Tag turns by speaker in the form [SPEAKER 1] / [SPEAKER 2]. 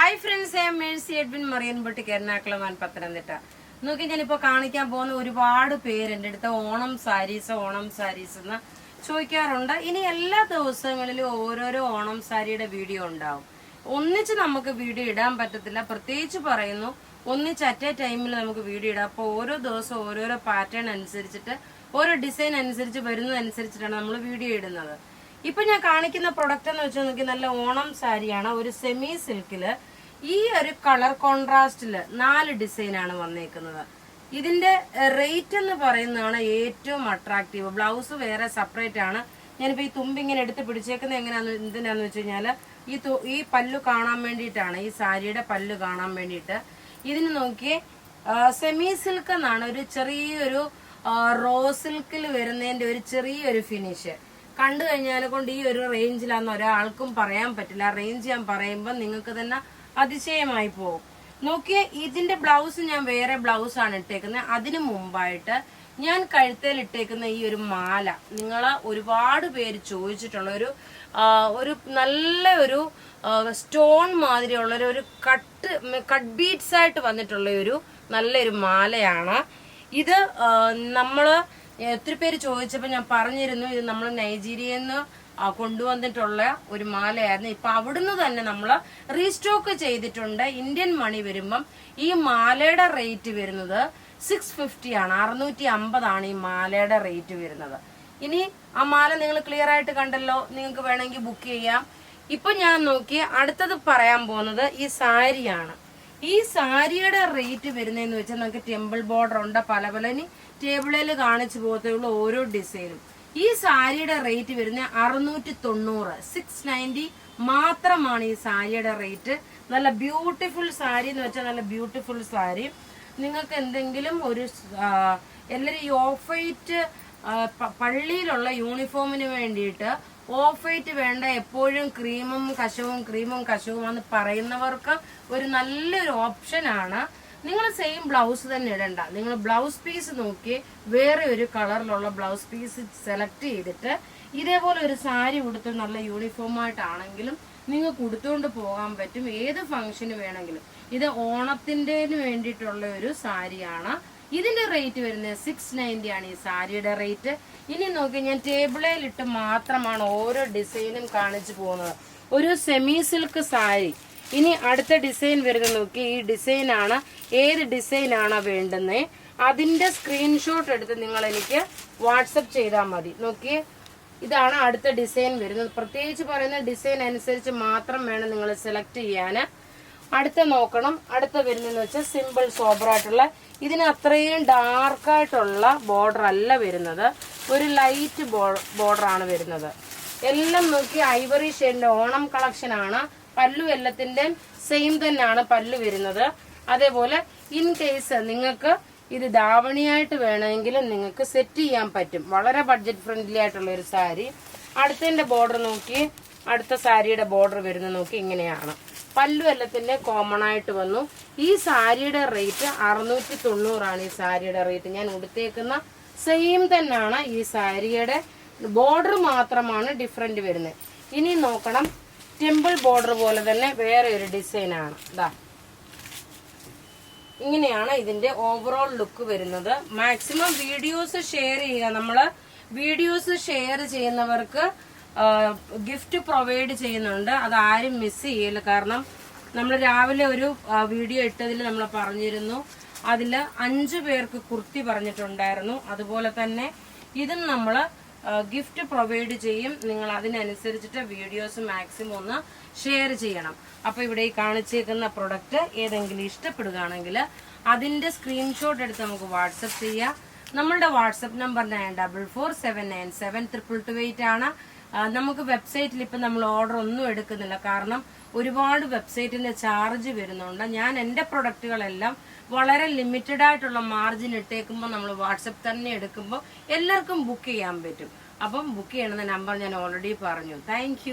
[SPEAKER 1] Hi friends, I am Mercy Edwin Marian boutique, Ernakulam and Pathanamthitta. നോക്കി, ഞാനിപ്പോൾ കാണിക്കാൻ പോകുന്ന ഒരുപാട് പേര് എൻ്റെ അടുത്ത് ഓണം സാരീസ് എന്ന് ചോദിക്കാറുണ്ട്. ഇനി എല്ലാ ദിവസങ്ങളിലും ഓരോരോ ഓണം സാരിയുടെ വീഡിയോ ഉണ്ടാവും. ഒന്നിച്ച് നമുക്ക് വീഡിയോ ഇടാൻ പറ്റത്തില്ല, പ്രത്യേകിച്ച് പറയുന്നു. ഒന്നിച്ച് അറ്റ് എ ടൈമിൽ നമുക്ക് വീഡിയോ ഇടാം. അപ്പോൾ ഓരോ ദിവസം ഓരോരോ പാറ്റേൺ അനുസരിച്ചിട്ട്, ഓരോ ഡിസൈൻ അനുസരിച്ച് വരുന്നതനുസരിച്ചിട്ടാണ് നമ്മൾ വീഡിയോ ഇടുന്നത്. ഇപ്പൊ ഞാൻ കാണിക്കുന്ന പ്രൊഡക്റ്റ് എന്ന് വെച്ചാൽ നോക്കി, നല്ല ഓണം സാരിയാണ്. ഒരു സെമി സിൽക്കില് ഈ ഒരു കളർ കോൺട്രാസ്റ്റില് 4 ഡിസൈനാണ് വന്നേക്കുന്നത്. ഇതിന്റെ റേറ്റ് എന്ന് പറയുന്നതാണ് ഏറ്റവും അട്രാക്റ്റീവ്. ബ്ലൗസ് വേറെ സെപ്പറേറ്റ് ആണ്. ഞാനിപ്പോ ഈ തുമ്പ് ഇങ്ങനെ എടുത്ത് പിടിച്ചേക്കുന്നത് എന്തിനാന്ന് വെച്ച് കഴിഞ്ഞാല് ഈ പല്ലു കാണാൻ വേണ്ടിയിട്ടാണ്, ഈ സാരിയുടെ പല്ലു കാണാൻ വേണ്ടിയിട്ട്. ഇതിന് നോക്കിയേ, സെമി സിൽക്ക് എന്നാണ്, ഒരു ചെറിയൊരു റോ സിൽക്കിൽ വരുന്നതിന്റെ ഒരു ചെറിയൊരു ഫിനിഷ്. കണ്ടു കഴിഞ്ഞാൽ കൊണ്ട് ഈ ഒരു റേഞ്ചിലാന്ന് ഒരാൾക്കും പറയാൻ പറ്റില്ല. ആ റേഞ്ച് ഞാൻ പറയുമ്പോൾ നിങ്ങൾക്ക് തന്നെ അതിശയമായി പോകും. നോക്കിയേ, ഇതിന്റെ ബ്ലൗസ് ഞാൻ വേറെ ബ്ലൗസ് ആണ് ഇട്ടേക്കുന്നത്. അതിനു മുമ്പായിട്ട് ഞാൻ കഴുത്തേൽ ഇട്ടേക്കുന്ന ഈ ഒരു മാല നിങ്ങൾ ഒരുപാട് പേര് ചോദിച്ചിട്ടുള്ള ഒരു നല്ല ഒരു സ്റ്റോൺ മാതിരിയുള്ള ഒരു കട്ട് ബീഡ്സ് ആയിട്ട് വന്നിട്ടുള്ള ഒരു നല്ലൊരു മാലയാണ് ഇത്. നമ്മള് ഒത്തിരി പേര് ചോദിച്ചപ്പോൾ ഞാൻ പറഞ്ഞിരുന്നു, ഇത് നമ്മൾ നൈജീരിയയിൽ നിന്ന് കൊണ്ടുവന്നിട്ടുള്ള ഒരു മാലയായിരുന്നു. ഇപ്പൊ അവിടുന്ന് തന്നെ നമ്മൾ റീസ്റ്റോക്ക് ചെയ്തിട്ടുണ്ട്. ഇന്ത്യൻ മണി വരുമ്പം ഈ മാലയുടെ റേറ്റ് വരുന്നത് 650 ആണ്, 650 ആണ് ഈ മാലയുടെ റേറ്റ് വരുന്നത്. ഇനി ആ മാല നിങ്ങൾ ക്ലിയർ ആയിട്ട് കണ്ടല്ലോ, നിങ്ങൾക്ക് വേണമെങ്കിൽ ബുക്ക് ചെയ്യാം. ഇപ്പൊ ഞാൻ നോക്കി അടുത്തത് പറയാൻ പോകുന്നത് ഈ സാരിയാണ്. ഈ സാരിയുടെ റേറ്റ് വരുന്നതെന്ന് വെച്ചാൽ നമുക്ക് ടെമ്പിൾ ബോർഡർ ഉണ്ട്, പല ഇനി ടേബിളിൽ കാണിച്ചു പോകത്തുള്ളൂ ഓരോ ഡിസൈനും. ഈ സാരിയുടെ റേറ്റ് വരുന്ന 690, 690 മാത്രമാണ് ഈ സാരിയുടെ റേറ്റ്. നല്ല ബ്യൂട്ടിഫുൾ സാരി എന്ന് വെച്ചാൽ നല്ല ബ്യൂട്ടിഫുൾ സാരി. നിങ്ങൾക്ക് എന്തെങ്കിലും ഒരു എല്ലാവരും ഈ ഓഫ് വൈറ്റ് പള്ളിയിലുള്ള യൂണിഫോമിന് വേണ്ടിയിട്ട് ഓഫ് വൈറ്റ് വേണ്ട, എപ്പോഴും ക്രീമും കശവുമാന്ന് പറയുന്നവർക്ക് ഒരു നല്ലൊരു ഓപ്ഷനാണ്. നിങ്ങൾ സെയിം ബ്ലൗസ് തന്നെ ഇടണ്ട. നിങ്ങൾ ബ്ലൗസ് പീസ് നോക്കി വേറെ ഒരു കളറിലുള്ള ബ്ലൗസ് പീസ് സെലക്ട് ചെയ്തിട്ട് ഇതേപോലെ ഒരു സാരി ഉടുത്ത് നല്ല യൂണിഫോം ആയിട്ടാണെങ്കിലും നിങ്ങൾക്ക് ഉടുത്തുകൊണ്ട് പോകാൻ പറ്റും, ഏത് ഫംഗ്ഷന് വേണമെങ്കിലും. ഇത് ഓണത്തിന്റെ വേണ്ടിയിട്ടുള്ള ഒരു സാരിയാണ്. ഇതിന്റെ റേറ്റ് വരുന്നത് 690 ആണ് ഈ സാരിയുടെ റേറ്റ്. ഇനി നോക്കി, ഞാൻ ടേബിളിൽ ഇട്ട് മാത്രമാണ് ഓരോ ഡിസൈനും കാണിച്ചു പോകുന്നത്. ഒരു സെമി സിൽക്ക് സാരി. ഇനി അടുത്ത ഡിസൈൻ വരുന്നത് നോക്കി, ഈ ഡിസൈനാണ്. ഏത് ഡിസൈനാണോ വേണ്ടുന്നത് അതിന്റെ സ്ക്രീൻഷോട്ട് എടുത്ത് നിങ്ങൾ എനിക്ക് വാട്സപ്പ് ചെയ്താൽ മതി. നോക്കിയേ, ഇതാണ് അടുത്ത ഡിസൈൻ വരുന്നത്. പ്രത്യേകിച്ച് പറയുന്ന ഡിസൈൻ അനുസരിച്ച് മാത്രം വേണം നിങ്ങൾ സെലക്ട് ചെയ്യാൻ. അടുത്ത നോക്കണം, അടുത്ത വരുന്നതെന്ന് വെച്ചാൽ സിമ്പിൾ സോബറായിട്ടുള്ള, ഇതിന് അത്രയും ഡാർക്കായിട്ടുള്ള ബോർഡർ അല്ല വരുന്നത്, ഒരു ലൈറ്റ് ബോർഡർ ആണ് വരുന്നത്. എല്ലാം നോക്കി ഐവറി ഷെയ്ഡിന്റെ ഓണം കളക്ഷൻ ആണ്. പല്ലു എല്ലാത്തിന്റെ സെയിം തന്നെയാണ് പല്ലു വരുന്നത്. അതേപോലെ ഇൻ കേസ് നിങ്ങൾക്ക് ഇത് ധാവണിയായിട്ട് വേണമെങ്കിൽ നിങ്ങൾക്ക് സെറ്റ് ചെയ്യാൻ പറ്റും. വളരെ ബഡ്ജറ്റ് ഫ്രണ്ട്ലി ആയിട്ടുള്ള ഒരു സാരി. അടുത്തതിന്റെ ബോർഡർ നോക്കി, അടുത്ത സാരിയുടെ ബോർഡർ വരുന്നത് നോക്കി ഇങ്ങനെയാണ്. പല്ലു എല്ലാത്തിന്റെ കോമൺ ആയിട്ട് വന്നു. ഈ സാരിയുടെ റേറ്റ് 690 ആണ് ഈ സാരിയുടെ റേറ്റ്. ഞാൻ ഉടുത്തേക്കുന്ന സെയിം തന്നെയാണ്. ഈ സാരിയുടെ ബോർഡർ മാത്രമാണ് ഡിഫറെന്റ് വരുന്നത്. ഇനി നോക്കണം, ടെമ്പിൾ ബോർഡർ പോലെ തന്നെ വേറെ ഒരു ഡിസൈനാണ്. ഇതാ ഇങ്ങനെയാണ് ഇതിന്റെ ഓവറോൾ ലുക്ക് വരുന്നത്. മാക്സിമം വീഡിയോസ് ഷെയർ ചെയ്യുക. നമ്മള് വീഡിയോസ് ഷെയർ ചെയ്യുന്നവർക്ക് ഗിഫ്റ്റ് പ്രൊവൈഡ് ചെയ്യുന്നുണ്ട്. അത് ആരും മിസ് ചെയ്യില്ല. കാരണം നമ്മൾ രാവിലെ ഒരു വീഡിയോ ഇട്ടതിൽ നമ്മൾ പറഞ്ഞിരുന്നു, അതിൽ 5 പേർക്ക് കുർത്തി പറഞ്ഞിട്ടുണ്ടായിരുന്നു. അതുപോലെ തന്നെ ഇതും നമ്മൾ ഗിഫ്റ്റ് പ്രൊവൈഡ് ചെയ്യും. നിങ്ങൾ അതിനനുസരിച്ചിട്ട് വീഡിയോസ് മാക്സിമം ഒന്ന് ഷെയർ ചെയ്യണം. അപ്പൊ ഇവിടെ ഈ കാണിച്ചേക്കുന്ന പ്രൊഡക്റ്റ് ഏതെങ്കിലും ഇഷ്ടപ്പെടുകയാണെങ്കിൽ അതിന്റെ സ്ക്രീൻഷോട്ട് എടുത്ത് നമുക്ക് വാട്സപ്പ് ചെയ്യാം. നമ്മളുടെ വാട്സപ്പ് നമ്പർ 9447972228 ആണ്. നമുക്ക് വെബ്സൈറ്റിൽ ഇപ്പം നമ്മൾ ഓർഡർ ഒന്നും എടുക്കുന്നില്ല, കാരണം ഒരുപാട് വെബ്സൈറ്റിന്റെ ചാർജ് വരുന്നുണ്ട്. ഞാൻ എൻ്റെ പ്രൊഡക്റ്റുകളെല്ലാം വളരെ ലിമിറ്റഡ് ആയിട്ടുള്ള മാർജിൻ ഇട്ടേക്കുമ്പോൾ നമ്മൾ വാട്സപ്പ് തന്നെ എടുക്കുമ്പോൾ എല്ലാവർക്കും ബുക്ക് ചെയ്യാൻ പറ്റും. അപ്പം ബുക്ക് ചെയ്യണമെന്ന നമ്പർ ഞാൻ ഓൾറെഡി പറഞ്ഞു. താങ്ക്